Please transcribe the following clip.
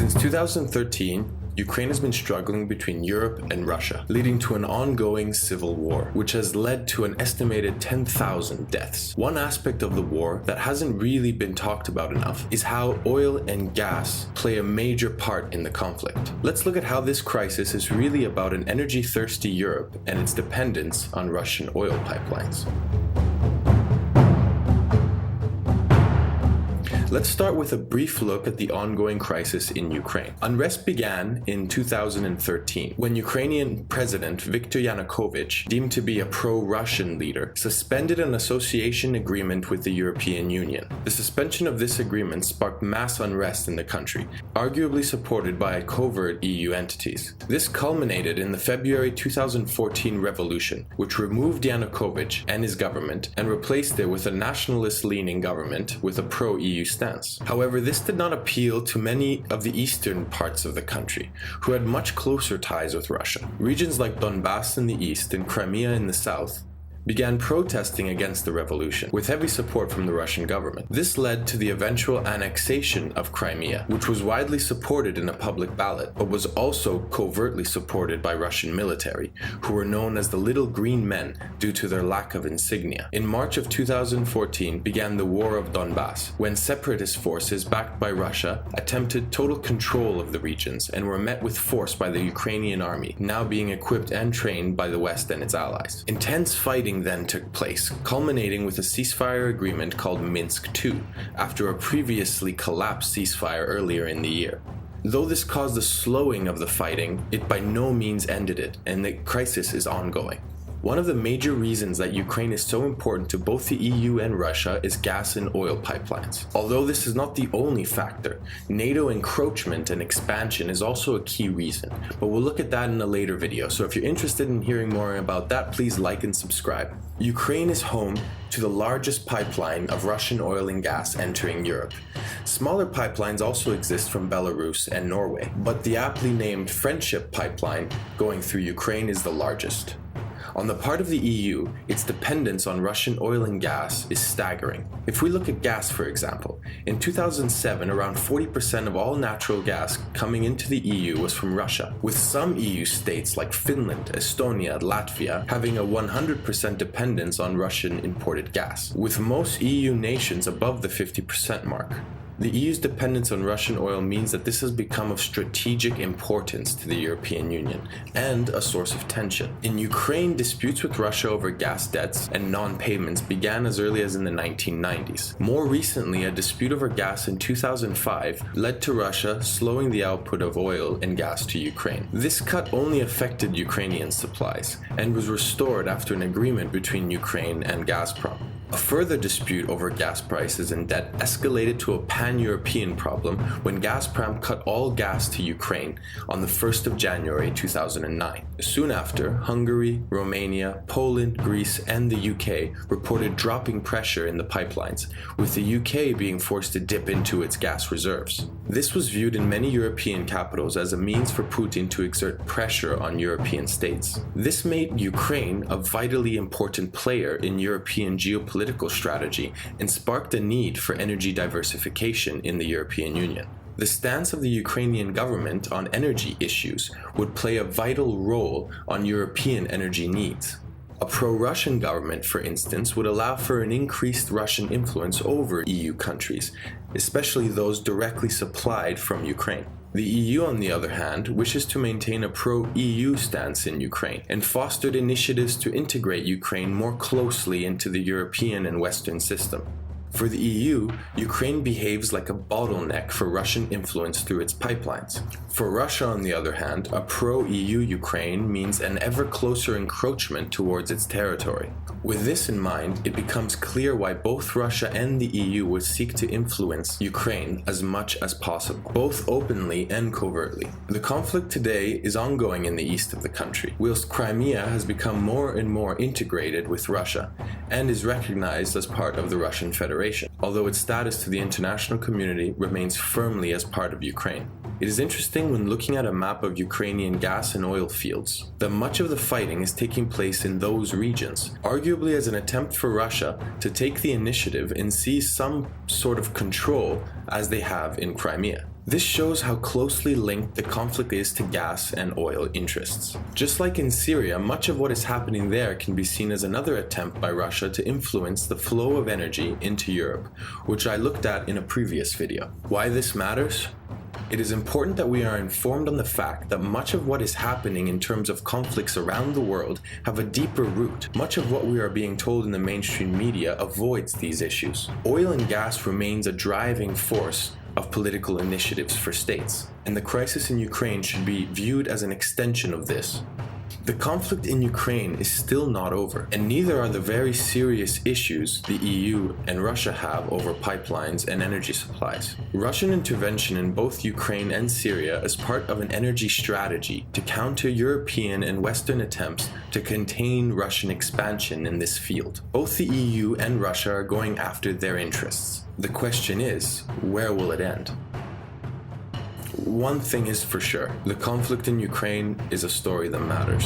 Since 2013, Ukraine has been struggling between Europe and Russia, leading to an ongoing civil war, which has led to an estimated 10,000 deaths. One aspect of the war that hasn't really been talked about enough is how oil and gas play a major part in the conflict. Let's look at how this crisis is really about an energy-thirsty Europe and its dependence on Russian oil pipelines. Let's start with a brief look at the ongoing crisis in Ukraine. Unrest began in 2013 when Ukrainian President Viktor Yanukovych, deemed to be a pro-Russian leader, suspended an association agreement with the European Union. The suspension of this agreement sparked mass unrest in the country, arguably supported by covert EU entities. This culminated in the February 2014 revolution, which removed Yanukovych and his government and replaced it with a nationalist-leaning government with a pro-EU stance. However, this did not appeal to many of the eastern parts of the country, who had much closer ties with Russia. Regions like Donbass in the east and Crimea in the south began protesting against the revolution, with heavy support from the Russian government. This led to the eventual annexation of Crimea, which was widely supported in a public ballot, but was also covertly supported by Russian military, who were known as the Little Green Men due to their lack of insignia. In March of 2014 began the War of Donbass, when separatist forces backed by Russia attempted total control of the regions and were met with force by the Ukrainian army, now being equipped and trained by the West and its allies. Intense fighting then took place, culminating with a ceasefire agreement called Minsk II, after a previously collapsed ceasefire earlier in the year. Though this caused a slowing of the fighting, it by no means ended it, and the crisis is ongoing. One of the major reasons that Ukraine is so important to both the EU and Russia is gas and oil pipelines. Although this is not the only factor, NATO encroachment and expansion is also a key reason, but we'll look at that in a later video, so if you're interested in hearing more about that, please like and subscribe. Ukraine is home to the largest pipeline of Russian oil and gas entering Europe. Smaller pipelines also exist from Belarus and Norway, but the aptly named Friendship pipeline going through Ukraine is the largest. On the part of the EU, its dependence on Russian oil and gas is staggering. If we look at gas, for example, in 2007, around 40% of all natural gas coming into the EU was from Russia, with some EU states like Finland, Estonia, Latvia having a 100% dependence on Russian imported gas, with most EU nations above the 50% mark. The EU's dependence on Russian oil means that this has become of strategic importance to the European Union and a source of tension. In Ukraine, disputes with Russia over gas debts and non-payments began as early as in the 1990s. More recently, a dispute over gas in 2005 led to Russia slowing the output of oil and gas to Ukraine. This cut only affected Ukrainian supplies and was restored after an agreement between Ukraine and Gazprom. A further dispute over gas prices and debt escalated to a pan-European problem when Gazprom cut all gas to Ukraine on the 1st of January 2009. Soon after, Hungary, Romania, Poland, Greece, and the UK reported dropping pressure in the pipelines, with the UK being forced to dip into its gas reserves. This was viewed in many European capitals as a means for Putin to exert pressure on European states. This made Ukraine a vitally important player in European geopolitical strategy and sparked a need for energy diversification in the European Union. The stance of the Ukrainian government on energy issues would play a vital role on European energy needs. A pro-Russian government, for instance, would allow for an increased Russian influence over EU countries, especially those directly supplied from Ukraine. The EU, on the other hand, wishes to maintain a pro-EU stance in Ukraine and fostered initiatives to integrate Ukraine more closely into the European and Western system. For the EU, Ukraine behaves like a bottleneck for Russian influence through its pipelines. For Russia, on the other hand, a pro-EU Ukraine means an ever closer encroachment towards its territory. With this in mind, it becomes clear why both Russia and the EU would seek to influence Ukraine as much as possible, both openly and covertly. The conflict today is ongoing in the east of the country, whilst Crimea has become more and more integrated with Russia and is recognized as part of the Russian Federation, although its status to the international community remains firmly as part of Ukraine. It is interesting when looking at a map of Ukrainian gas and oil fields that much of the fighting is taking place in those regions, arguably as an attempt for Russia to take the initiative and seize some sort of control as they have in Crimea. This shows how closely linked the conflict is to gas and oil interests. Just like in Syria, much of what is happening there can be seen as another attempt by Russia to influence the flow of energy into Europe, which I looked at in a previous video. Why this matters? It is important that we are informed on the fact that much of what is happening in terms of conflicts around the world have a deeper root. Much of what we are being told in the mainstream media avoids these issues. Oil and gas remains a driving force of political initiatives for states, and the crisis in Ukraine should be viewed as an extension of this. The conflict in Ukraine is still not over, and neither are the very serious issues the EU and Russia have over pipelines and energy supplies. Russian intervention in both Ukraine and Syria is part of an energy strategy to counter European and Western attempts to contain Russian expansion in this field. Both the EU and Russia are going after their interests. The question is, where will it end? One thing is for sure, the conflict in Ukraine is a story that matters.